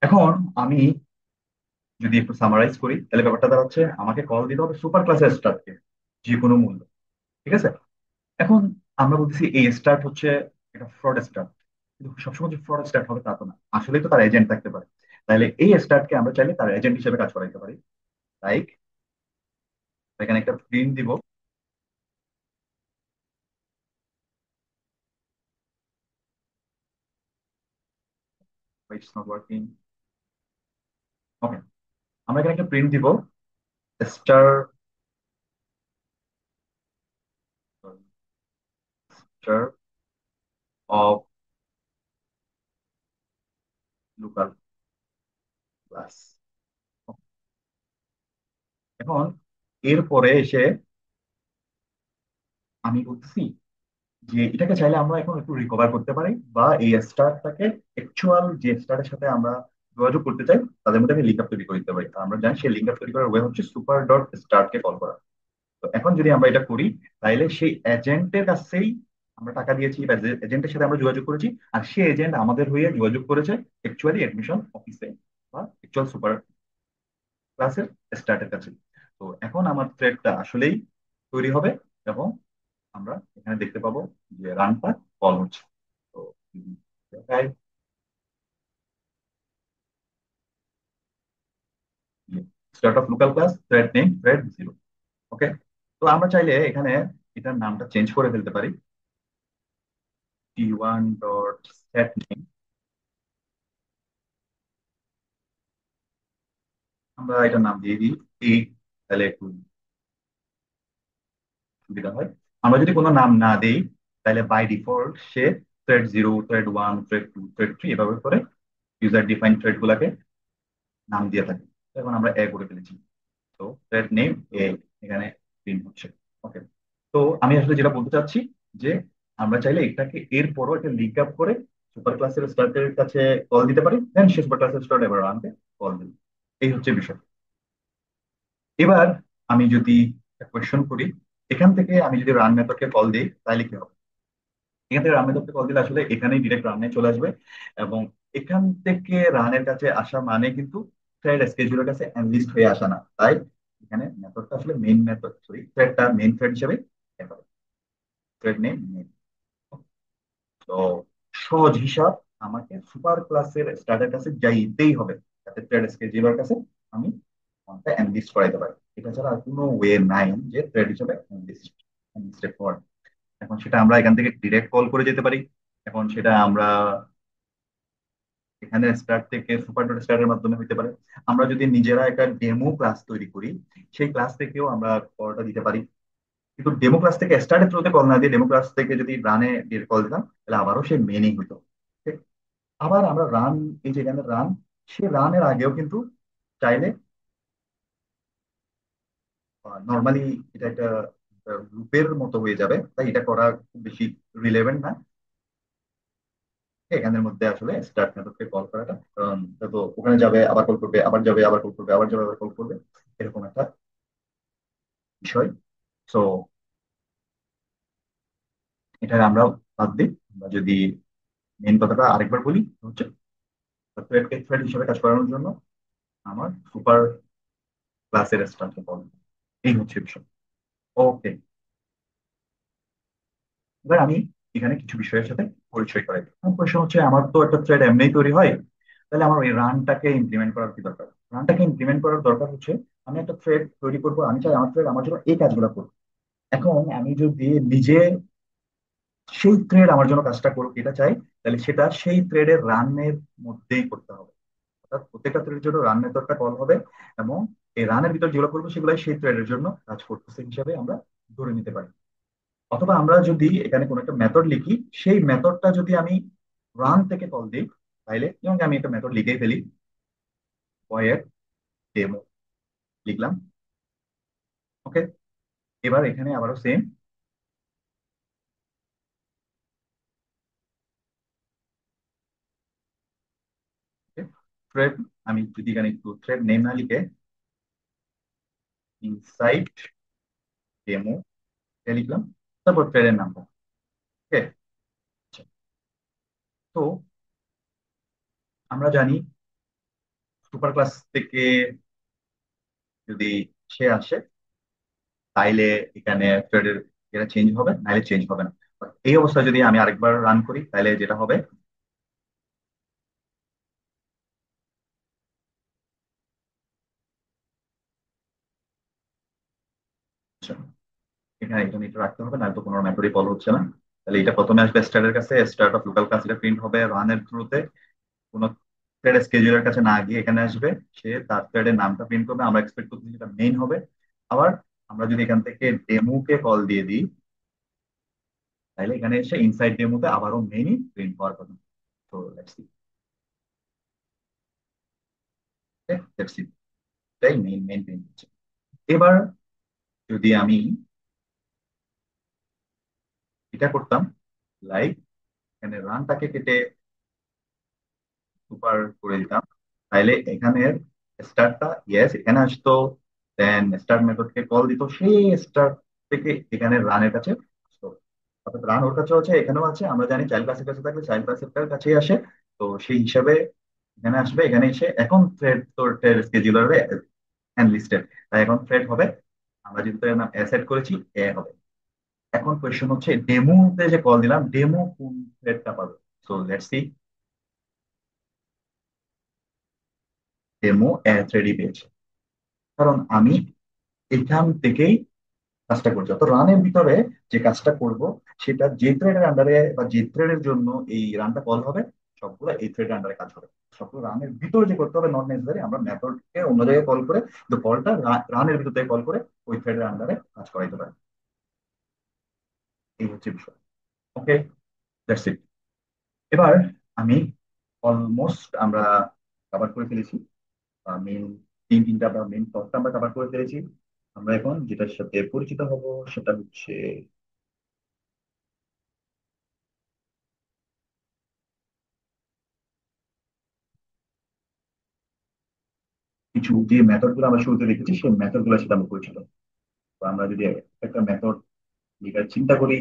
এখন আমি যদি একটু সামারাইজ করি তাহলে ব্যাপারটা দাঁড়াচ্ছে আমাকে কল দিতে হবে সুপার ক্লাসের স্টার্টকে, যে কোনো মূল্য। ঠিক আছে। এখন আমরা বলতেছি এই স্টার্ট হচ্ছে একটা ফ্রড স্টার্ট, কিন্তু সবসময় যে ফ্রড স্টার্ট হবে তা তো না, আসলেই তো তার এজেন্ট থাকতে পারে। তাহলে এই স্টার্টকে আমরা চাইলে তার এজেন্ট হিসেবে কাজ করাইতে পারি। লাইক এখানে একটা প্রিন্ট দিব। It's not working. ওকে, আমরা এখানে একটা প্রিন্ট দিব। Star star of local class. এখন এরপরে এসে আমি বলতেছি যে এটাকে চাইলে আমরা এখন একটু রিকভার করতে পারি, বা এই স্টারটাকে অ্যাকচুয়াল যে স্টারের সাথে আমরা যোগাযোগ করতে চাই তাদের মধ্যে লিঙ্ক আপ তৈরি করে দিতে পারি। আর আমরা জানি সেই লিঙ্ক আপ তৈরি করার ওয়ে হচ্ছে সুপার ডট স্টারকে কল করা। তো এখন যদি আমরা এটা করি তাহলে সেই এজেন্টের কাছেই আমরা টাকা দিয়েছি বা এজেন্টের সাথে আমরা যোগাযোগ করেছি, আর সেই এজেন্ট আমাদের হয়ে যোগাযোগ করেছে অ্যাকচুয়ালি অ্যাডমিশন অফিসে বা অ্যাকচুয়াল সুপার ক্লাসের স্টার্টের কাছে। তো এখন আমার থ্রেডটা আসলেই তৈরি হবে, এবং আমরা এখানে দেখতে পাবো যে রানটা কল হচ্ছে। তো যদি দেখায় start of local class thread name thread zero. Okay, তো আমরা চাইলে এখানে এটার নামটা চেঞ্জ করে ফেলতে পারি। t1 ডট সেট নেম, আমরা এটার নাম দিয়ে দিই এই, তাহলে একটু সুবিধা হয়। আমরা যদি কোনো নাম না দেই তাহলে বাই ডিফল্ট সে thread zero thread one thread two thread three এভাবে করে ইউজার ডিফাইন থ্রেড গুলাকে নাম দিয়ে থাকে। এখন আমরা এ করে ফেলেছি। তো থ্রেড নেম এ এখানে প্রিন্ট হচ্ছে। ওকে, তো আমি আসলে যেটা বলতে চাচ্ছি যে আমরা চাইলে এটাকে এরপরও একটা লিঙ্ক আপ করে সুপার ক্লাসের স্টার্টের কাছে কল দিতে পারি, দেন সে সুপার ক্লাসের স্টার্ট এবার রানকে কল দিই। এই হচ্ছে বিষয়। এবার আমি যদি কোয়েশ্চন করি, এখান থেকে আমি যদি রান মেথডকে কল দিই তাহলে কি হবে? এখান থেকে রান মেথডকে কল দিলে আসলে এখানেই ডিরেক্ট রানে চলে আসবে, এবং এখান থেকে রানের কাছে আসা মানে কিন্তু থ্রেড স্কেজুলের কাছে এনলিস্ট হয়ে আসা না। তাই এখানে মেথডটা আসলে মেইন মেথড, সরি থ্রেডটা মেইন থ্রেড হিসেবে দেখা হবে। Thread name main. তো সহজ হিসাব, আমাকে সুপার ক্লাসের স্টার্টের কাছে যাইতেই হবে যাতে থ্রেড স্কেজুলার কাছে আমি ফর্মটা এনলিস্ট করাইতে পারি। এটা ছাড়া আর কোনো ওয়ে নাই যে থ্রেড হিসেবে এনলিস্টেড হওয়ার। এখন সেটা আমরা এখান থেকে ডিরেক্ট কল করে যেতে পারি। এখন সেটা আমরা এখানে স্টার্ট থেকে সুপার ডট স্টার্টের মাধ্যমে হইতে পারে। আমরা যদি নিজেরা একটা ডেমো ক্লাস তৈরি করি সেই ক্লাস থেকেও আমরা কলটা দিতে পারি। কিন্তু ডেমো ক্লাস থেকে স্টার্টের থ্রুতে কল না দিয়ে ডেমো ক্লাস থেকে যদি রানে কল দিতাম তাহলে আবারও সেই মেনই হইতো। ঠিক? আবার আমরা রান, এই যে এখানে রান, সে রানের আগেও কিন্তু চাইলে নর্মালি এটা একটা লুপের মতো হয়ে যাবে, তাই এটা করা খুব বেশি রিলেভেন্ট না এখানের মধ্যে আসলে স্টার্ট মেথডকে কল করাটা। কারণ তো ওখানে যাবে আবার কল করবে, আবার যাবে আবার কল করবে, আবার যাবে আবার কল করবে, এরকম একটা বিষয়। সো এটা আমরা বাদ দিই। আমরা যদি মেন কথাটা আরেকবার বলি হচ্ছে থ্রেডকে থ্রেড হিসেবে কাজ করানোর জন্য আমার সুপার ক্লাসের স্টার্টকে কল, এই হচ্ছে বিষয়। ওকে, এবার আমি এখানে কিছু বিষয়ের সাথে পরিচয় করাই। আমার প্রশ্ন হচ্ছে আমার তো একটা থ্রেড এমনিই তৈরি হয়, তাহলে আমার এই রানটাকে ইমপ্লিমেন্ট করার কি দরকার? রানটাকে ইমপ্লিমেন্ট করার দরকার হচ্ছে আমি একটা থ্রেড তৈরি করবো, আমি চাই আমার থ্রেড আমার জন্য এই কাজগুলো করবে। এখন আমি যদি নিজে সেই থ্রেড আমার জন্য কাজটা করুক এটা চাই, তাহলে সেটা সেই থ্রেডের রানের মধ্যেই করতে হবে। অর্থাৎ প্রত্যেকটা থ্রেডের জন্য রান মেথডটা কল হবে, এবং এই রানের ভিতর যেগুলো করবো সেগুলাই সেই থ্রেডের জন্য কাজ করতেছে হিসাবে আমরা ধরে নিতে পারি। অথবা আমরা যদি এখানে কোনো একটা মেথড লিখি, সেই মেথডটা যদি আমি রান থেকে কল দিই, তাহলে যেমন আমি একটা মেথড লিখেই ফেলি, ভয়েড ডেমো লিখলাম। ওকে, এবার এখানে আবারও সেম থ্রেড, আমি যদি এখানে একটু থ্রেড নেম না লিখে ইনসাইট ডেমো লিখলাম, তারপর থ্রেডের নামটা। ওকে, তো আমরা জানি সুপার ক্লাস থেকে যদি সে আসে, তাইলে এখানে থ্রেডের এটা চেঞ্জ হবে, নাইলে চেঞ্জ হবে না। এই অবস্থায় যদি আমি আরেকবার রান করি, তাহলে যেটা হবে, আচ্ছা, এখানে এটা একটু রাখতে হবে, না তো কোনো মেথডই কল হচ্ছে না। তাহলে এটা প্রথমে আসবে স্টার্টের কাছে, স্টার্ট অফ লোকাল ক্লাস, এটা প্রিন্ট হবে রানের থ্রুতে, কোনো থ্রেড স্কেজুলার কাছে না গিয়ে এখানে আসবে। সে তার থ্রেডের নামটা প্রিন্ট করবে, আমরা এক্সপেক্ট করছি সেটা মেইন হবে। আবার আমরা যদি এখান থেকে ডেমোকে কল দিয়ে দিই, তাহলে এখানে এসে ইনসাইড ডেমোতে আবারও মেইনই প্রিন্ট হওয়ার কথা। তো লেটস সি, লেটস সি, এটাই মেইন মেইন প্রিন্ট হচ্ছে। এবার যদি আমি এটা করতাম, লাইক এখানে রানটাকে কেটে সুপার করে দিতাম, তাইলে এখানের স্টারটা ইয়েস এখানে আসতো, দেন স্টার্ট মেথডকে কল দিত, সেই স্টার্ট থেকে এখানে রানের কাছে আসতো। অর্থাৎ রান ওর কাছে আছে, এখানেও আছে, আমরা জানি চাইল্ড ক্লাসের কাছে থাকলে চাইল্ড ক্লাসের কাছেই আসে। তো সেই হিসাবে এখানে আসবে, এখানে এসে এখন থ্রেড তো থ্রেড স্কেজুলারে লিস্টেড, তাই এখন থ্রেড হবে, আমরা যেহেতু এর নাম অ্যাসেট করেছি, এ হবে। এখন কোয়েশ্চেন হচ্ছে ডেমোতে যে কল দিলাম, ডেমো কোন থ্রেডটা পাবে। সো লেটস সি, ডেমো থ্রেডই পেয়েছে, কারণ আমি এখান থেকেই কাজটা করছি। অর্থাৎ রানের ভিতরে যে কাজটা করব, সেটা যে থ্রেডের আন্ডারে বা যে থ্রেডের জন্য এই রানটা কল হবে, সবগুলো এই থ্রেডের আন্ডারে কাজ হবে। সবগুলো রানের ভিতরে যে করতে হবে নট নেসেসারি, আমরা মেথডকে অন্য জায়গায় কল করে, কিন্তু কলটা রানের ভিতর থেকে কল করে ওই থ্রেডের আন্ডারে কাজ করাইতে পারে। এই হচ্ছে বিষয়। ওকে, দ্যাটস ইট। এবার আমি অলমোস্ট আমরা কভার করে ফেলেছি, মেন তিনটা বা মেন টপটা আমরা কভার করে ফেলেছি। আমরা এখন যেটার সাথে পরিচিত হব, সেটা হচ্ছে কিছু যে মেথড গুলো আমরা শুরুতে দেখেছি, সেই মেথড গুলোর সাথে আমরা পরিচিত। তো আমরা যদি একটা মেথড যেটা চিন্তা করি,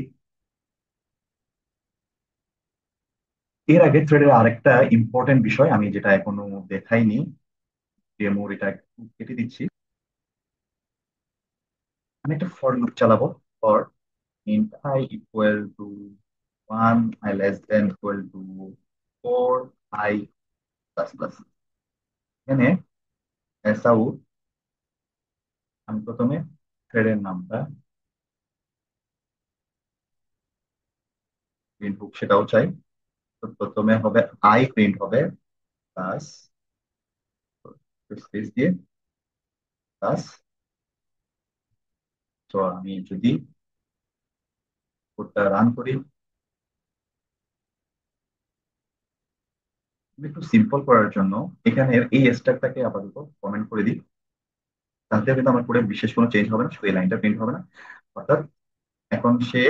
এর আগে থ্রেডের আরেকটা ইম্পর্টেন্ট বিষয় আমি যেটা এখনো দেখাইনি, ডেমোর এটা একটু কেটে দিচ্ছি। আমি একটা ফর লুপ চালাবো। For int I equal to 1, I less than equal to 4, I plus plus. এখানে এসআউট, আমি প্রথমে থ্রেডের নামটা প্রিন্ট হোক সেটাও চাই। তো প্রথমে হবে আই প্রিন্ট হবে, প্লাস স্পেস দিয়ে প্লাস। তো আমি যদি কোডটা রান করি, একটু সিম্পল করার জন্য এখানের এই স্ট্যাকটাকে আপাতত কমেন্ট করে দিই, তাতে কিন্তু আমার কোডে বিশেষ কোনো চেঞ্জ হবে না, শুধু এই লাইনটা প্রিন্ট হবে না। অর্থাৎ এখন সে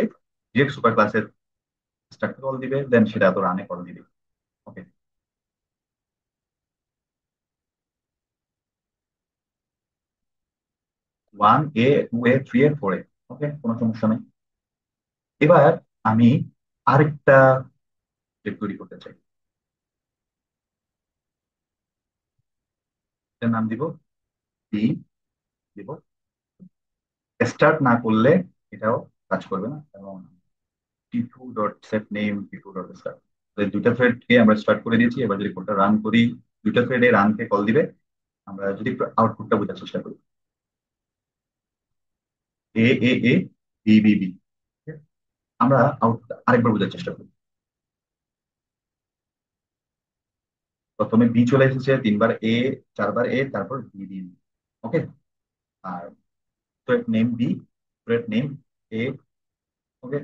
ডিরেক্ট সুপার ক্লাসের স্ট্রাকচার কল দিবে, দেন সেটা এত রানে কল দিবে। ওকে, 1 A 2 A 3 A 4 A, ওকে, কোনো সমস্যা নেই। এবার আমি আরেকটা স্টেপ তৈরি করতে চাই, এটার নাম দিব বি, দিব। স্টার্ট না করলে এটাও কাজ করবে না, এবং টি2 ডট সেট নেম, টি2 ডট স্টার্ট, দুইটা থ্রেডকে আমরা স্টার্ট করে দিয়েছি। এবার যদি কোডটা রান করি, দুইটা থ্রেডে রানকে কল দিবে। আমরা যদি একটু আউটপুটটা বোঝার চেষ্টা করি, এ বি বি বি, আমরা আউট আরেকবার বোঝার চেষ্টা করি। প্রথমে বি চলে এসেছে, তিনবার এ, চারবার এ, তারপর বি বি। ওকে, আর thread name B, thread name A. Okay,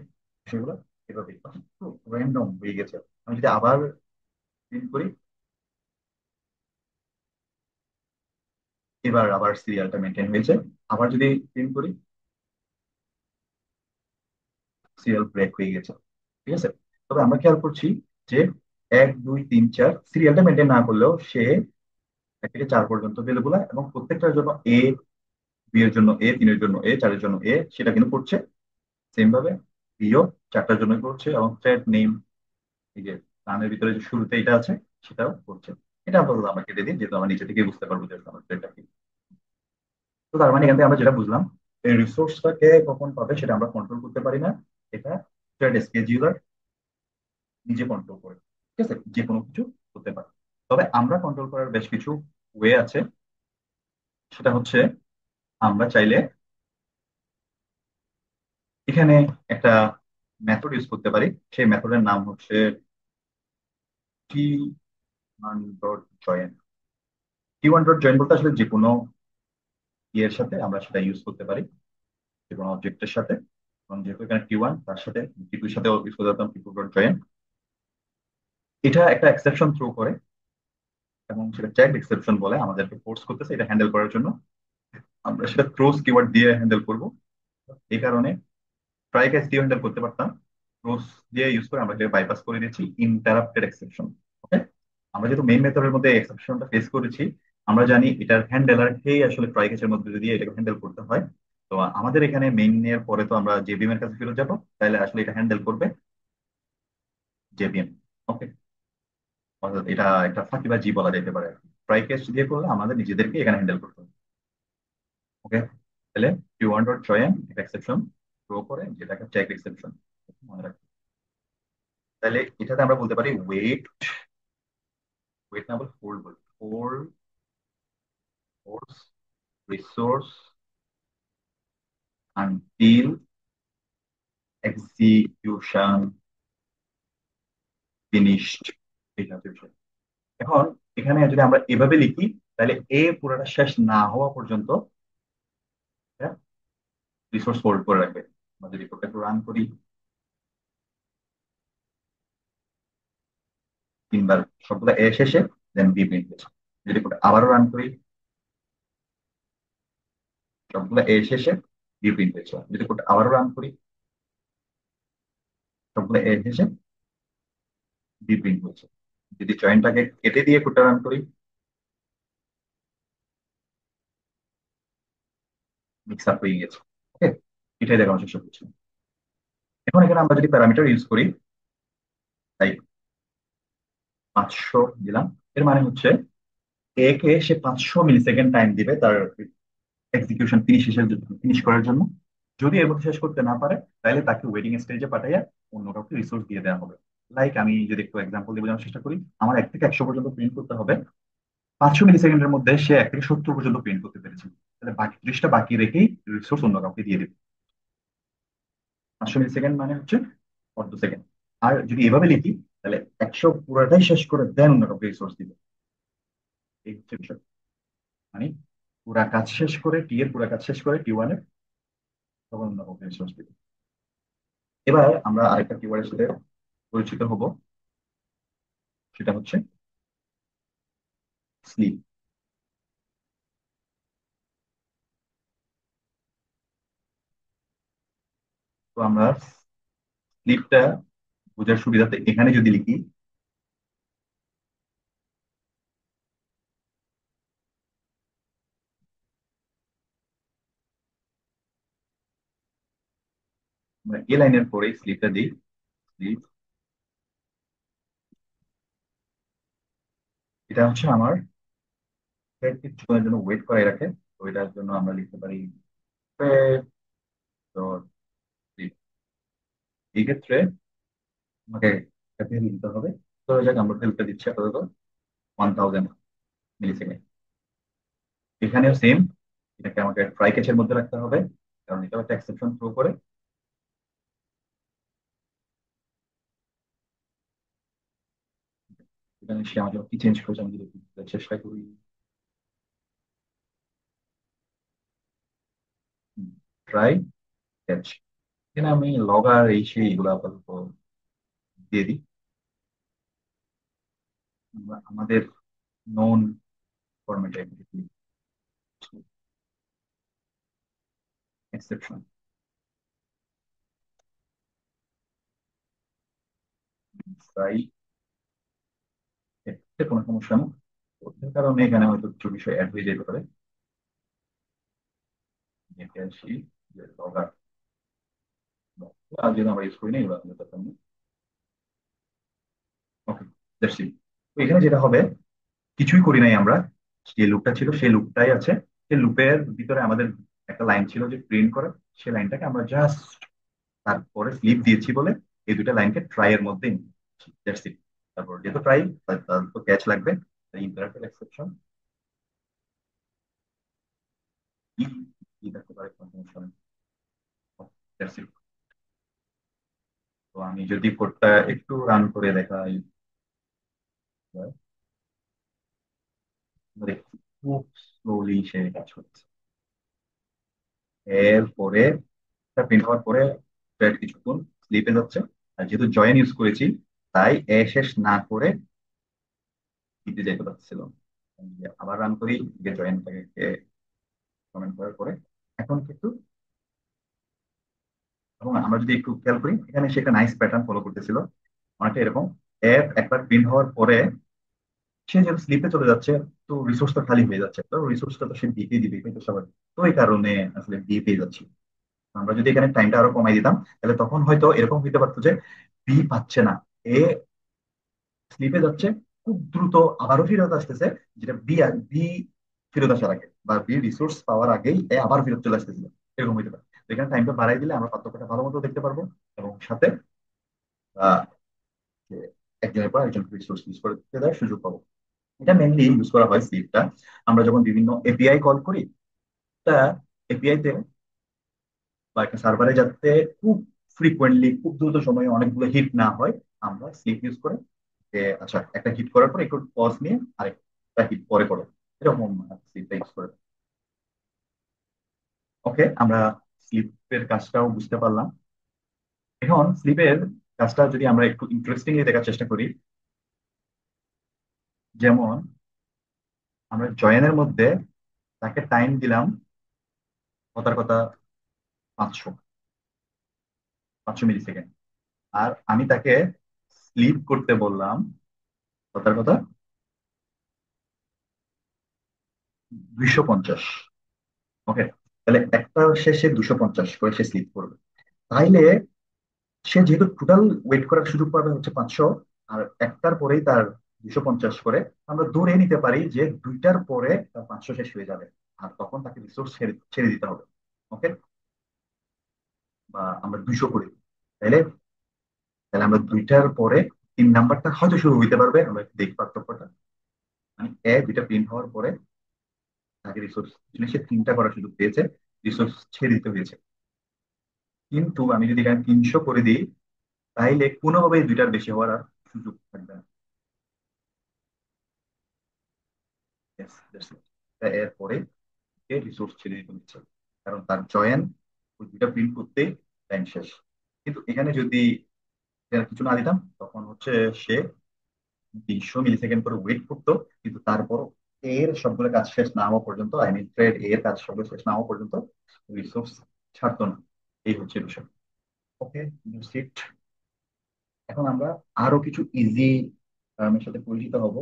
সেগুলো এভাবে একটু র্যান্ডম হয়ে গেছে। আমি যদি আবার প্রিন্ট করি, এবার আবার সিরিয়ালটা মেনটেন হয়েছে। আবার যদি প্রিন্ট করি, সিরিয়াল ব্রেক হয়ে গেছে। ঠিক আছে, তবে আমরা খেয়াল করছি যে 1 2 3 4 সিরিয়ালটা মেনটেন না করলেও সে 1 থেকে 4 পর্যন্ত ভ্যালুগুলা, এবং প্রত্যেকটার জন্য এ, বি এর জন্য এ, তিনের জন্য এ, চারের জন্য এ, সেটা কিন্তু করছে। সেম ভাবে বিও চারটার জন্য করছে, এবং থ্রেড নেম, এই যে রানের ভিতরে যে শুরুতে এটা আছে, সেটাও করছে। এটা আপাতত আমরা কেটে দিই, যেহেতু আমরা নিচে থেকে বুঝতে পারবো যে আমার থ্রেডটা কি। তো তার মানে এখান থেকে আমরা যেটা বুঝলাম, এই রিসোর্সটাকে কখন পাবে সেটা আমরা কন্ট্রোল করতে পারি না। এটা থ্রেড স্কেজিউলার নিজে কন্ট্রোল করে, ঠিক আছে, যে কোনো কিছু হতে পারে। তবে আমরা কন্ট্রোল করার বেশ কিছু ওয়ে আছে। সেটা হচ্ছে আমরা চাইলে এখানে একটা মেথড ইউজ করতে পারি। সেই মেথডের নাম হচ্ছে T one dot join. T one dot join বলতে আসলে যে কোনো ইয়ের সাথে আমরা সেটা ইউজ করতে পারি, যে কোনো অবজেক্টের সাথে। এবং যেহেতু এখানে টি ওয়ান, তার সাথে টি টুর সাথে ইউজ করতে পারতাম টি টু ডট জয়েন। এটা একটা এক্সেপশন থ্রো করে, এবং সেটা চেক এক্সেপশন বলে, আমাদেরকে ফোর্স করতেছে এটা হ্যান্ডেল করার জন্য। আমরা সেটা থ্রোস কিওয়ার্ড দিয়ে হ্যান্ডেল করব। এই কারণে ট্রাই ক্যাচ দিয়ে হ্যান্ডেল করতে পারতাম, থ্রোস দিয়ে ইউজ করে আমরা বাইপাস করে দিয়েছি ইন্টারাপ্টেড এক্সেপশন। ওকে, আমরা যেহেতু মেইন মেথডের মধ্যে এক্সেপশনটা ফেস করেছি, আমরা জানি এটার হ্যান্ডেলারকেই আসলে ট্রাই ক্যাচের মধ্যে দিয়ে এটাকে হ্যান্ডেল করতে হয়। তো আমাদের এখানে মেইন এর পরে তো আমরা জেবিএম এর কাছে ফেরত যাবো, তাহলে আসলে এটা হ্যান্ডেল করবে জেবিএম। ওকে, অর্থাৎ এটা একটা ফাঁকিবাজি বলা যেতে পারে। ট্রাই ক্যাচ দিয়ে করলে আমাদের নিজেদেরকে এখানে হ্যান্ডেল করতে হবে। ওকে, তাহলে কিউ ওয়ান ডট জয়েন একটা এক্সেপশন থ্রো করে, যেটাকে চেক এক্সেপশন মনে রাখি। তাহলে এটাতে আমরা বলতে পারি ওয়েট, ওয়েট না বলে ফোল্ড বলি, fold force resource until execution finished. এটা হচ্ছে বিষয়। এখন এখানে যদি আমরা এভাবে লিখি, তাহলে এ পুরোটা শেষ না হওয়া পর্যন্ত রিসোর্স হোল্ড করে রাখবে। আমরা যদি কোডটা একটু রান করি, তিনবার সবগুলো এ শেষে দেন বি প্রিন্ট হয়েছে। যদি কোডটা আবারও রান করি, সবগুলো এ শেষে বি প্রিন্ট হয়েছে। যদি কোডটা আবারও রান করি, সবগুলো এ শেষে বি প্রিন্ট হয়েছে। যদি জয়েন্টটাকে কেটে দিয়ে কোডটা রান করি, মিক্স আপ হয়ে গেছে। ওকে, এটাই দেখানোর চেষ্টা করছি। এখন এখানে আমরা যদি প্যারামিটার ইউজ করি, তাই 500 দিলাম। এর মানে হচ্ছে এ কে সে 500 মিলি সেকেন্ড টাইম দিবে তার এক্সিকিউশন ফিনিশ করার জন্য। যদি এর মধ্যে শেষ করতে না পারে, তাহলে তাকে ওয়েটিং স্টেজে পাঠাইয়া অন্য কাউকে রিসোর্স দিয়ে দেওয়া হবে। লাইক আমি যদি একটু এক্সাম্পল দিয়ে বোঝানোর চেষ্টা করি, আমার 1 থেকে 100 পর্যন্ত প্রিন্ট করতে হবে। 500 মিলি সেকেন্ডের মধ্যে সে 1 থেকে 70 পর্যন্ত প্রিন্ট করতে পেরেছে, তাহলে বাকি 30টা বাকি রেখেই রিসোর্স অন্য কাউকে দিয়ে দেবে। 500 মিলি সেকেন্ড মানে হচ্ছে অর্ধ সেকেন্ড। আর যদি এভাবে লিখি, তাহলে 100 পুরোটাই শেষ করে দেন অন্য কাউকে রিসোর্স দিবে। এই হচ্ছে বিষয়। মানে পুরা কাজ শেষ করে, টি এর পুরা কাজ শেষ করে টি ওয়ান এর, তখন অন্য কাউকে রিসোর্স দিবে। এবার আমরা আরেকটা কিওয়ার্ডের সাথে পরিচিত হব, সেটা হচ্ছে স্লিপ। তো আমরা স্লিপটা বোঝার সুবিধাতে এখানে যদি লিখি, আমরা এ লাইনের পরে স্লিপটা দিই। স্লিপ, এটা হচ্ছে আমার thread কিছুক্ষণের জন্য ওয়েট করাই রাখে। তো এটার জন্য আমরা লিখতে পারি thread dot sleep। এই ক্ষেত্রে আমাকে একটা ভ্যালু দিতে হবে। তো যাক, আমরা ভ্যালুটা দিচ্ছি আপাতত 1000 মিলি সেকেন্ড। এখানেও সেম, এটাকে আমাকে ট্রাই ক্যাচের মধ্যে রাখতে হবে, কারণ এটাও একটা এক্সেপশন থ্রো করে। এখানে সে আমাকে কি চেঞ্জ করেছে আমি যদি একটু চেষ্টা করি। ট্রাই ক্যাচ, এখানে আমি লগার এই সেই এগুলো আপাতত দিয়ে দিই। আমরা আমাদের নন ফরম্যাটে এক্সেপশন ট্রাই, এতে কোনো সমস্যা না। ওটার কারণে এখানে হয়তো কিছু বিষয় অ্যাড হয়ে যেতে পারে। দেখে আসি যে লগআর, আর যদি আমরা ইউজ করি না এগুলো আমাদের দরকার নেই। ওকে, দ্যাটস ইট। তো এখানে যেটা হবে, কিছুই করি নাই আমরা, যে লুপটা ছিল সেই লুপটাই আছে। সেই লুপের ভিতরে আমাদের একটা লাইন ছিল যে প্রিন্ট করে, সেই লাইনটাকে আমরা জাস্ট তারপরে স্লিপ দিয়েছি বলে এই দুইটা লাইনকে ট্রাই এর মধ্যে দ্যাটস ইট। তারপর যেহেতু ট্রাই, তাহলে তো ক্যাচ লাগবে, ইম্পারেটিভ এক্সেপশন কি কি থাকতে পারে কনভেনশন, দ্যাটস ইট। তো আমি যদি কোডটা একটু রান করে দেখাই, দেখছি খুব স্লোলি সে কাজ করছে। এরপরে প্রিন্ট হওয়ার পরে thread কিছুক্ষণ স্লিপে যাচ্ছে, আর যেহেতু জয়েন ইউজ করেছি তাই এ শেষ না করে দিতে যাইতে পারছিল। আমি যে আবার রান করি, জয়েনটাকে কমেন্ট করার পরে এখন কিন্তু, এবং আমরা যদি একটু খেয়াল করি এখানে সে একটা নাইস প্যাটার্ন ফলো করতেছিল, অনেকটা এরকম। এফ একবার প্রিন্ট হওয়ার পরে সে যেহেতু স্লিপে চলে যাচ্ছে, তো রিসোর্সটা খালি হয়ে যাচ্ছে, তো রিসোর্সটা তো সে দিতে দিবে কিন্তু সবার, তো এই কারণে আসলে দিয়ে পেয়ে যাচ্ছি। আমরা যদি এখানে টাইমটা আরো কমাই দিতাম, তাহলে তখন হয়তো এরকম হইতে পারতো যে বি পাচ্ছে না, এ স্লিপে যাচ্ছে, খুব দ্রুত আবারও ফেরত আসতেছে, যেটা বি ফেরত আসার আগে বা বি রিসোর্স পাওয়ার আগেই এ আবার ফেরত চলে আসতেছিল, এরকম হইতে পারে। তো এখানে টাইমটা বাড়াই দিলে আমরা পার্থক্যটা ভালো মতো দেখতে পারবো, এবং সাথে আহ, যে একজনের পর একজন রিসোর্স ইউজ করতে দেওয়ার সুযোগ পাবো। এটা মেনলি ইউজ করা হয় স্লিপটা আমরা যখন বিভিন্ন এপিআই কল করি, তা এপিআই তে বা একটা সার্ভারে যাতে খুব ফ্রিকোয়েন্টলি খুব দ্রুত সময়ে অনেকগুলো হিট না হয়, আমরা স্লিপ ইউজ করে যে আচ্ছা একটা হিট করার পর একটু পজ নিয়ে আরেকটা হিট পরে করো, এরকম স্লিপটা ইউজ করে। ওকে, আমরা স্লিপের কাজটাও বুঝতে পারলাম। এখন স্লিপের কাজটা যদি আমরা একটু ইন্টারেস্টিংলি দেখার চেষ্টা করি, যেমন আমরা জয়েনের মধ্যে তাকে টাইম দিলাম কথার কথা 500 500 মিলি সেকেন্ড, আর আমি তাকে স্লিপ করতে বললাম কথার কথা 250। ওকে, তাহলে একটা শেষে 250 করে সে স্লিপ করবে, তাইলে সে যেহেতু টোটাল ওয়েট করার সুযোগ পাবে হচ্ছে 500, আর একটার পরেই তার 250 করে, আমরা ধরে নিতে পারি যে দুইটার পরে তার 500 শেষ হয়ে যাবে, আর তখন তাকে রিসোর্স ছেড়ে ছেড়ে দিতে হবে। ওকে, বা আমরা 200 করি, তাহলে তাহলে আমরা দুইটার পরে 3 নাম্বারটা হয়তো শুরু হইতে পারবে, আমরা একটু দেখি পার্থক্যটা। মানে দুইটা প্রিন্ট হওয়ার পরে তাকে রিসোর্স, সে 3টা করার সুযোগ পেয়েছে, রিসোর্স ছেড়ে দিতে হয়েছে। কিন্তু আমি যদি এখানে 300 করে দিই, তাইলে কোনোভাবেই দুইটার বেশি হওয়ার আর সুযোগ থাকবে না। Yes, that's it. এরপরে রিসোর্স ছেড়ে দিতে হচ্ছে, কারণ তার জয়েন ওই দুইটা প্রিন্ট করতে টাইম শেষ। কিন্তু এখানে যদি এখানে কিছু না দিতাম, তখন হচ্ছে সে 300 মিলি সেকেন্ড করে ওয়েট করতো, কিন্তু তারপর এর সবগুলো কাজ শেষ না হওয়া পর্যন্ত, আই মিন থ্রেড এর কাজ সবগুলো শেষ না হওয়া পর্যন্ত রিসোর্স ছাড়তো না। এই হচ্ছে বিষয়। ওকে, ইট। এখন আমরা আরো কিছু ইজি টার্মের সাথে পরিচিত হব।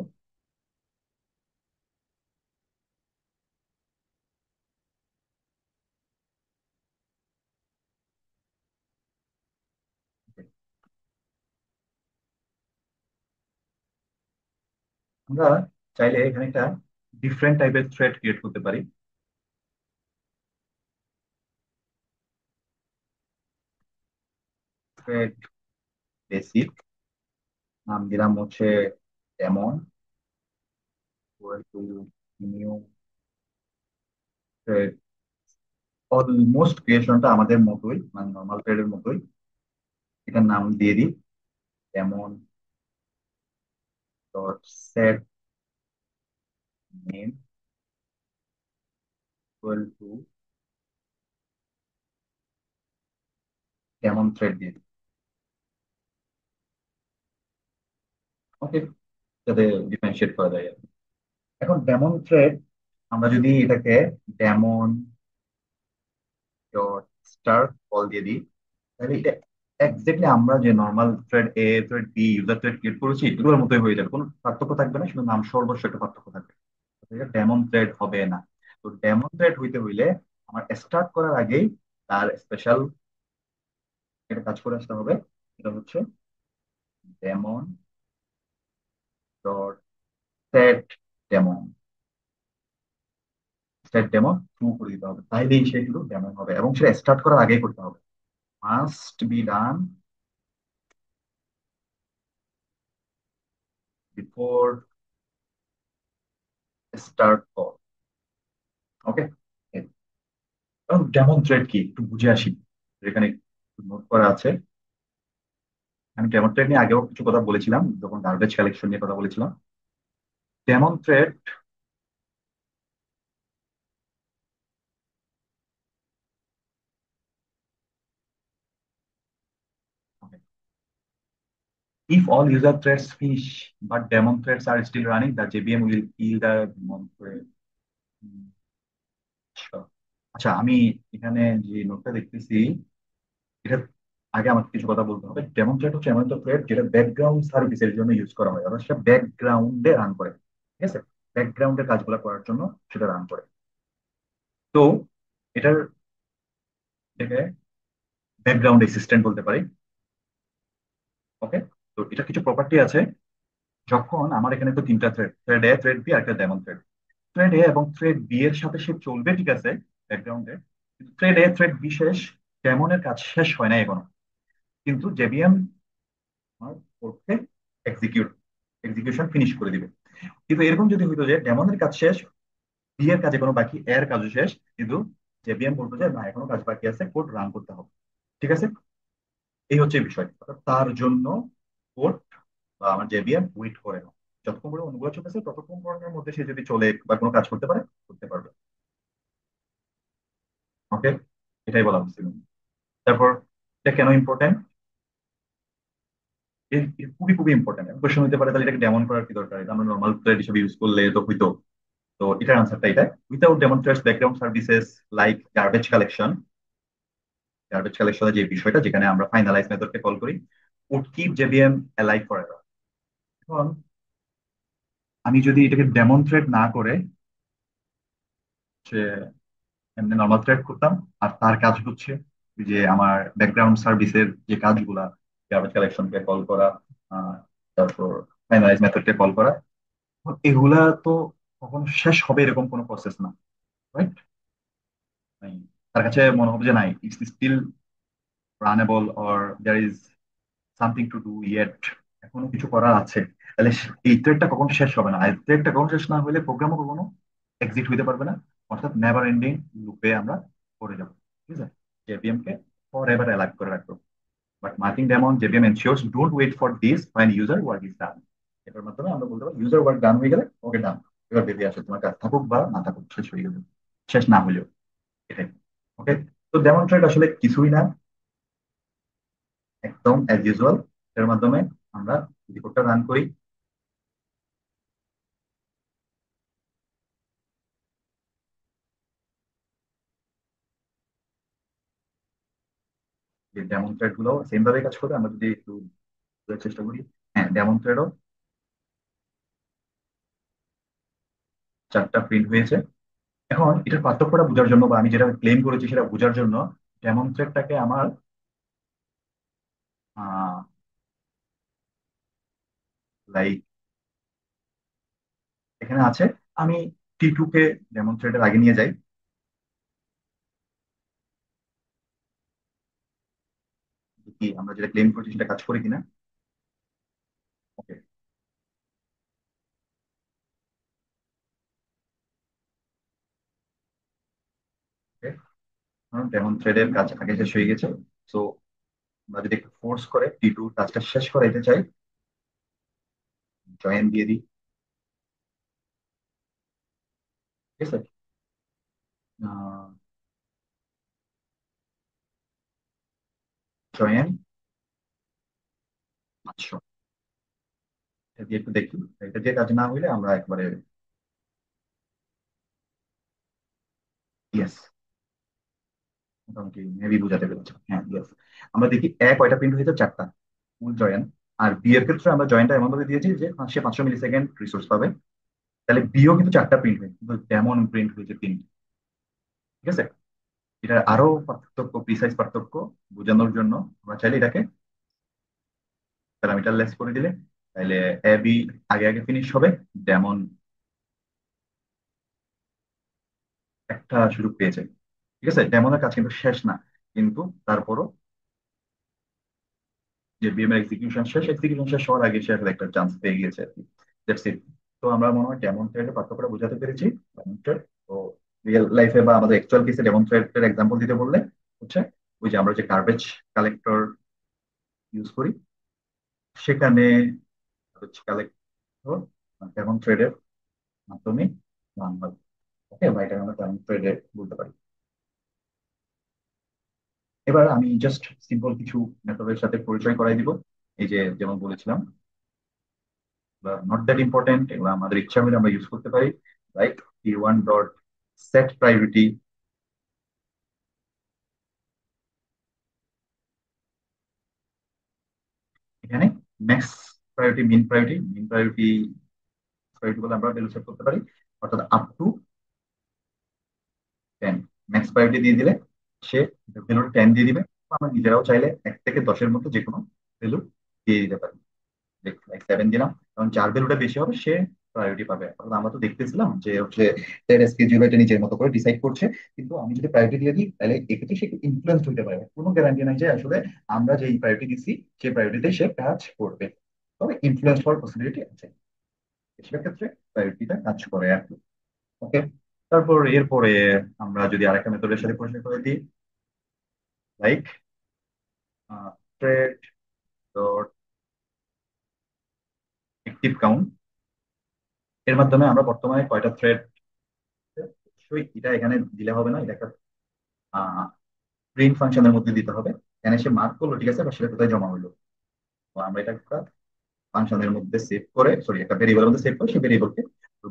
আমরা চাইলে এখানে একটা ডিফারেন্ট টাইপের থ্রেড ক্রিয়েট করতে পারি। থ্রেড বেসিক, নাম দিলাম হচ্ছে এমন, নিউ থ্রেড। অলমোস্ট ক্রিয়েশনটা আমাদের মতোই, মানে নর্মাল থ্রেডের মতোই। এটার নাম দিয়ে দিই এমন dot set name equal to কেমন থ্রেড দিয়ে দিই। ওকে, যাতে ডিফারেন্সিয়েট করা যায় আর কি। এখন ডেমন থ্রেড, আমরা যদি এটাকে ডেমন ডট স্টার কল দিয়ে দিই, তাহলে এটা এক্স্যাক্টলি আমরা যে normal thread A, thread B, user thread create করেছি এগুলোর মতোই হয়ে যাবে, কোনো পার্থক্য থাকবে না, শুধু নাম সর্বস্ব একটা পার্থক্য থাকবে। এটা ডেমন থ্রেড হবে না। তো ডেমন থ্রেড হইতে হইলে আমার স্টার্ট করার আগেই তার স্পেশাল একটা কাজ করে আসতে হবে। এটা হচ্ছে daemon dot set daemon, start daemon true করে দিতে হবে, তাইলেই সে কিন্তু ডেমন হবে, এবং সেটা স্টার্ট করার আগেই করতে হবে। Must be done before start call. Okay, এবং ডেমন থ্রেড কি একটু বুঝে আসি, এখানে নোট করা আছে। আমি ডেমন থ্রেড নিয়ে আগেও কিছু কথা বলেছিলাম যখন গার্বেজ কালেকশন নিয়ে কথা বলেছিলাম। Daemon thread, if all user threads finish but daemon threads are still running, the JVM will kill the daemon thread. হুম, আচ্ছা আচ্ছা, আমি এখানে যে নোটটা দেখতেছি, এটা আগে আমাকে কিছু কথা বলতে হবে। ডেমন থ্রেড হচ্ছে এমন একটা থ্রেড যেটা ব্যাকগ্রাউন্ড সার্ভিসের জন্য ইউজ করা হয়, অর্থাৎ সেটা ব্যাকগ্রাউন্ডে রান করে। ঠিক আছে, ব্যাকগ্রাউন্ডের কাজগুলো করার জন্য সেটা রান করে। তো এটার, এটাকে ব্যাকগ্রাউন্ড অ্যাসিস্ট্যান্ট বলতে পারি। ওকে, তো এটা কিছু প্রপার্টি আছে। যখন আমার এখানে তো তিনটা thread, thread A, thread B আর একটা ডেমন থ্রেড। থ্রেড এ এবং থ্রেড বি এর সাথে সে চলবে, ঠিক আছে, ব্যাকগ্রাউন্ডে। কিন্তু থ্রেড এ, থ্রেড বি শেষ, ডেমনের কাজ শেষ হয় না এখনো, কিন্তু জেবিএম আমার কোডকে এক্সিকিউট, এক্সিকিউশন ফিনিশ করে দিবে। কিন্তু এরকম যদি হইতো যে ডেমনের কাজ শেষ, বি এর কাজ এখনো বাকি, এর কাজও শেষ, কিন্তু জেবিএম বলতো যে না এখনো কাজ বাকি আছে, কোড রান করতে হবে। ঠিক আছে, এই হচ্ছে বিষয়। অর্থাৎ তার জন্য কোড বা আমার জেবিএম ওয়েট করে না, যতক্ষণ করে অন্যগুলো চলতেছে ততক্ষণ পর্যন্ত মধ্যে সে যদি চলে বা কোনো কাজ করতে পারে, করতে পারবে। ওকে, এটাই বলা হচ্ছিল। তারপর এটা কেন ইম্পর্টেন্ট, খুবই খুবই ইম্পর্টেন্ট। কোশ্চেন হতে পারে তাহলে এটাকে ডেমন করার কি দরকার, এটা আমরা নর্মাল থ্রেড হিসেবে ইউজ করলে তো হইতো। তো এটার আনসারটা এটা, without demonstrates background services like garbage collection. Garbage কালেকশনের যে বিষয়টা যেখানে আমরা ফাইনালাইজ মেথডকে কল করি, would keep JVM alive forever. এখন আমি যদি এটাকে ডেমনস্ট্রেট না করে সে এমনি নর্মাল থ্রেড করতাম, আর তার কাজ হচ্ছে যে আমার ব্যাকগ্রাউন্ড সার্ভিসের যে কাজগুলা, গার্বেজ কালেকশনকে কল করা, আহ, তারপর ফাইনালাইজ মেথডকে কল করা, এগুলা তো কখনো শেষ হবে এরকম কোনো প্রসেস না, রাইট? তার কাছে মনে হবে যে নাই, it's still runnable or there is something to do yet, এখনো কিছু করার আছে। তাহলে এই থ্রেডটা কখনো শেষ হবে না, আর থ্রেডটা কখনো শেষ না হলে প্রোগ্রামও কখনো এক্সিট হইতে পারবে না, অর্থাৎ নেভার এন্ডিং লুপে আমরা পড়ে যাবো। ঠিক আছে, জেভিএম কে ফর এভার অ্যালাইভ করে রাখবো। But marking daemon JVM ensures don't wait for this fine user work is done. এটার মাধ্যমে আমরা বলতে পারি ইউজার ওয়ার্ক ডান হয়ে গেলে ওকে ডান, এবার বেরিয়ে আসে, তোমার কাজ থাকুক বা না থাকুক, শেষ হয়ে গেল, শেষ না হলেও। এটাই। ওকে, তো ডেমনস্ট্রেট আসলে কিছুই না, একদম অ্যাজ ইউজুয়াল। এর মাধ্যমে আমরা রিপোর্টটা রান করি। যে ডেমনস্ট্রেট গুলো সেম ভাবে কাজ করে, আমরা যদি একটু বোঝার চেষ্টা করি। হ্যাঁ, ডেমনস্ট্রেটও চারটা প্রিন্ট হয়েছে। এখন এটার পার্থক্যটা বোঝার জন্য বা আমি যেটা ক্লেম করেছি সেটা বোঝার জন্য, ডেমনস্ট্রেটটাকে আমার লাইক এখানে আছে, আমি T2 কে ডেমনস্ট্রেটের আগে নিয়ে যাই, কি আমরা যেটা ক্লেম করেছি সেটা কাজ করে কিনা। ওকে, ওকে, ডেমনস্ট্রেটের কাজ আগে শেষ হয়ে গেছে। সো আমরা যদি একটু ফোর্স করে T2 কাজটা শেষ করাইতে চাই, জয়েন দিয়ে দিই। ঠিক আছে, জয়েন 500, এটা দিয়ে একটু দেখি। এটা দিয়ে কাজ না হইলে আমরা একবারে ইয়েস, মোটামুটি মেবি বোঝাতে পেরেছি। হ্যাঁ ইয়েস, আমরা দেখি কয়টা প্রিন্ট হয়েছে, চারটা, ফুল জয়েন। আর বি এর ক্ষেত্রে আমরা জয়েনটা এমন ভাবে দিয়েছি যে সে 500 মিলি সেকেন্ড রিসোর্স পাবে। তাহলে বিও কিন্তু চারটা প্রিন্ট হয়েছে, কিন্তু যেমন প্রিন্ট হয়েছে তিনটা। ঠিক আছে, এটা আরো পার্থক্য, প্রিসাইজ পার্থক্য বোঝানোর জন্য আমরা চাইলে এটাকে প্যারামিটার লেস করে দিলে, তাহলে এ বি আগে আগে ফিনিশ হবে, ডেমন একটা সুযোগ পেয়েছে। ঠিক আছে, ডেমনের কাজ কিন্তু শেষ না, কিন্তু তারপরও যে বিএম এর এক্সিকিউশন শেষ হওয়ার আগে সে আসলে একটা চান্স পেয়ে গিয়েছে আর কি। That's it. তো আমরা মনে হয় ডেমন থ্রেডের পার্থক্যটা বোঝাতে পেরেছি। ডেমন থ্রেড তো রিয়েল লাইফে বা আমাদের অ্যাকচুয়াল কেসে ডেমন থ্রেডের এক্সাম্পল দিতে বললে হচ্ছে ওই যে আমরা যে গার্বেজ কালেক্টর ইউজ করি, সেখানে গার্বেজ কালেক্টর ডেমন থ্রেডের মাধ্যমে রান হয়। ওকে, বা এটা আমরা ডেমন থ্রেডে বলতে পারি। এবার আমি জাস্ট সিম্পল কিছু মেথডের সাথে পরিচয় করাই দিব। এই যে যেমন বলেছিলাম, নট দ্যাট ইম্পর্টেন্ট, এগুলো আমাদের ইচ্ছা হলে আমরা ইউজ করতে পারি। Like p1 dot set priority. এখানে ম্যাক্স প্রায়োরিটি, মিন প্রায়োরিটি বলে আমরা ভ্যালু সেট করতে পারি, অর্থাৎ আপ টু 10। ম্যাক্স প্রায়োরিটি দিয়ে দিলে সে ভ্যালু 10 দিয়ে দিবে। আমরা নিজেরাও চাইলে 1 থেকে 10-এর মধ্যে যে কোনো ভ্যালু দিয়ে দিতে পারি। লাইক 7 দিলাম, কারণ যার ভ্যালুটা বেশি হবে সে প্রায়োরিটি পাবে। অর্থাৎ আমরা তো দেখতেছিলাম যে হচ্ছে তার স্কেডিউল এটা নিজের মতো করে ডিসাইড করছে, কিন্তু আমি যদি প্রায়োরিটি দিয়ে দিই তাহলে এক্ষেত্রে সে ইনফ্লুয়েন্স হতে পারে। কোনো গ্যারান্টি নাই যে আসলে আমরা যেই প্রায়োরিটি দিচ্ছি সেই প্রায়োরিটিতে সে কাজ করবে, তবে ইনফ্লুয়েন্স হওয়ার পসিবিলিটি আছে। বেশিরভাগ ক্ষেত্রে প্রায়োরিটিটা কাজ করে আর কি। ওকে, তারপর এরপরে আমরা যদি আরেকটা মেথডের সাথে পরিচয় করে দিই, like thread dot active count. এর মাধ্যমে আমরা বর্তমানে কয়টা থ্রেড, অবশ্যই এটা এখানে দিলে হবে না, এটা একটা প্রিন্ট ফাংশনের মধ্যে দিতে হবে। এখানে সে মার্ক করলো, ঠিক আছে, বা সেটা কোথায় জমা হলো। তো আমরা এটা একটা ফাংশনের মধ্যে সেভ করে, সরি, একটা ভেরিয়েবলের মধ্যে সেভ করে সেই ভেরিয়েবলকে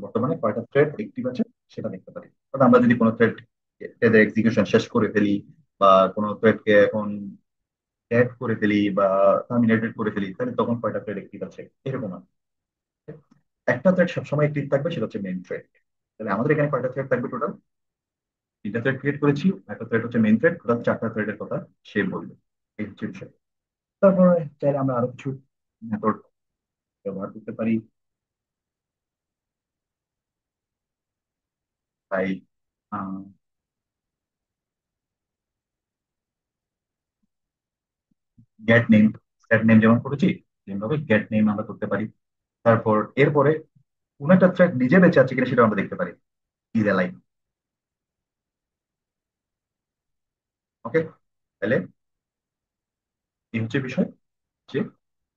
বর্তমানে কয়টা থ্রেড অ্যাক্টিভ আছে সেটা দেখতে পারি। অর্থাৎ আমরা যদি কোনো থ্রেডের এক্সিকিউশন শেষ করে ফেলি, বা কোনো থ্রেডকে এখন ডেড করে ফেলি বা টার্মিনেটেড করে ফেলি, তাহলে তখন কয়টা থ্রেড অ্যাক্টিভ আছে এরকম আর কি। একটা থ্রেড সবসময় অ্যাক্টিভ থাকবে, সেটা হচ্ছে মেইন থ্রেড। তাহলে আমাদের এখানে কয়টা থ্রেড থাকবে টোটাল? 3টা থ্রেড ক্রিয়েট করেছি, একটা থ্রেড হচ্ছে মেইন থ্রেড, টোটাল 4টা থ্রেডের কথা সে বলবে। এই হচ্ছে বিষয়। তারপরে চাইলে আমরা আরো কিছু মেথড ব্যবহার করতে পারি। তাই গেট নেম, সেট নেম যেমন করেছি তেমনি গেট নেম আমরা করতে পারি। তারপর এরপরে কোন একটা থ্রেড নিজে বেঁচে আছে কিনা সেটা আমরা দেখতে পারি, ইজ এলাইভ। ওকে, তাহলে এই হচ্ছে বিষয় যে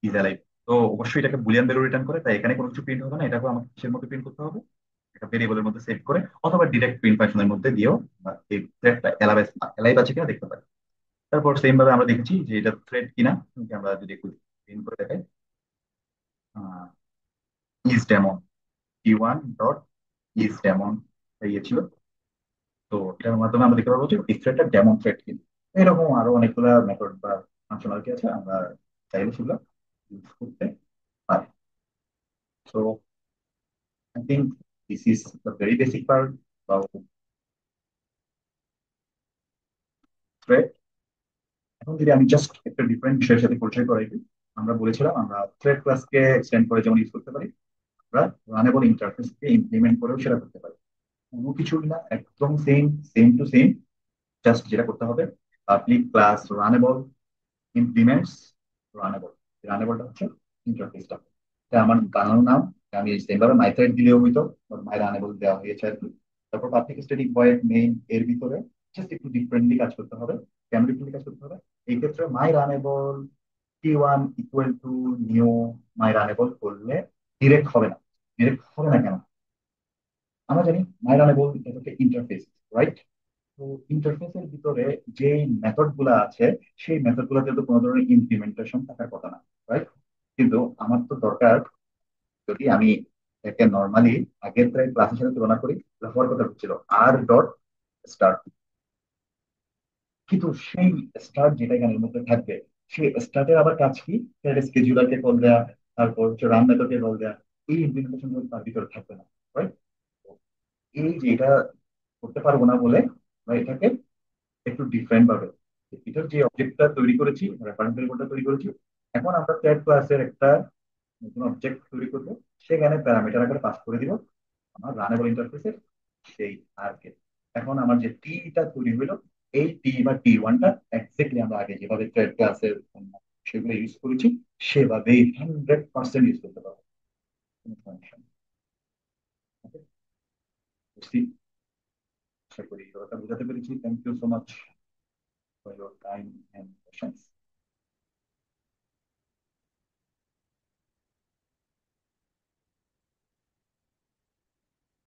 ইজ এলাইভ। তো অবশ্যই এটাকে বুলিয়ান ভ্যালু রিটার্ন করে, তাই এখানে কোনো কিছু প্রিন্ট হবে না, এটাকে আমাকে কিসের মধ্যে প্রিন্ট করতে হবে, একটা ভেরিয়েবলের মধ্যে সেভ করে, অথবা ডিরেক্ট প্রিন্ট ফাংশনের মধ্যে দিয়েও এই থ্রেডটা এলাইভ এলাইভ আছে কিনা দেখতে পারি। তারপর সেম ভাবে আমরা দেখেছি যে এটা থ্রেড কিনা, আমরা যদি একটু প্রিন্ট করে দেখাই, is daemon, p1 dot is daemon ইয়ে ছিল। তো এটার মাধ্যমে আমরা দেখতে পাবো যে এই থ্রেডটা ডেমন থ্রেড কিন্তু। এরকম আরো অনেকগুলা মেথড বা ফাংশনালিটি আছে, আমরা চাইলে সেগুলো ইউজ করতে পারি। So I think this is the very basic part of thread. এখন যদি আমি জাস্ট একটা ডিফারেন্ট বিষয়ের সাথে পরিচয় করাই দিই, আমরা বলেছিলাম আমরা থ্রেড ক্লাসকে এক্সটেন্ড করে যেমন ইউজ করতে পারি, আমরা রানেবল ইন্টারফেসকে ইমপ্লিমেন্ট করেও সেটা করতে পারি। কোনো কিছুই না, একদম same, same to same. Just যেটা করতে হবে, public class runnable implements runnable. রানেবলটা হচ্ছে ইন্টারফেসটা, এটা আমার বানানো নাম। আমি সেমভাবে মাই থ্রেড দিলেও হইতো, মাই রানেবল দেওয়া হয়েছে আর কি। তারপর পাবলিক স্ট্যাটিক ভয়েড মেইন এর ভিতরে জাস্ট একটু ডিফারেন্টলি কাজ করতে হবে। কেন ডিফারেন্টলি কাজ করতে হবে? এই ক্ষেত্রে my runnable p1 equal to new my runnable করলে ডিরেক্ট হবে না। ডিরেক্ট হবে না কেন? আমরা জানি মাই রানেবল এটা হচ্ছে ইন্টারফেস, রাইট? তো ইন্টারফেসের ভিতরে যে মেথড গুলা আছে, সেই মেথড গুলোতে তো কোনো ধরনের ইমপ্লিমেন্টেশন থাকার কথা না, রাইট? কিন্তু আমার তো দরকার, যদি আমি একে নর্মালি আগের প্রায় ক্লাসের সাথে তুলনা করি, তাহলে হওয়ার কথা হচ্ছিল আর ডট স্টার্ট। কিন্তু সেই স্টার্ট যেটা এখানের মধ্যে থাকবে, সেই স্টার্টের আবার কাজ কি? স্কেজুলারকে কল দেয়া, তারপর হচ্ছে রান মেথডকে কল দেয়া। এই ইমপ্লিমেন্টেশন তার ভিতরে থাকবে না, রাইট? এই যে এটা করতে পারবো না বলে আমরা এটাকে একটু ডিফারেন্ট ভাবে এটার যে অবজেক্টটা তৈরি করেছি, রেফারেন্স ভেরিয়েবলটা তৈরি করেছি, এখন আমরা থ্রেড ক্লাসের একটা নতুন অবজেক্ট তৈরি করবো। সেখানে প্যারামিটার আকারে পাস করে দিব আমার রানেবল ইন্টারফেসের সেই আর্কে। এখন আমার যে টিটা তৈরি হলো, এই টি বা T1টা এক্স্যাক্টলি আমরা আগে যেভাবে ট্রেড ক্লাসের সেগুলো ইউজ করেছি সেভাবেই 100% ইউজ করতে পারবো, কোনো সমস্যা নেই। Okay? বুঝছি, আশা করি কথা বোঝাতে পেরেছি। Thank you so much for your time and patience.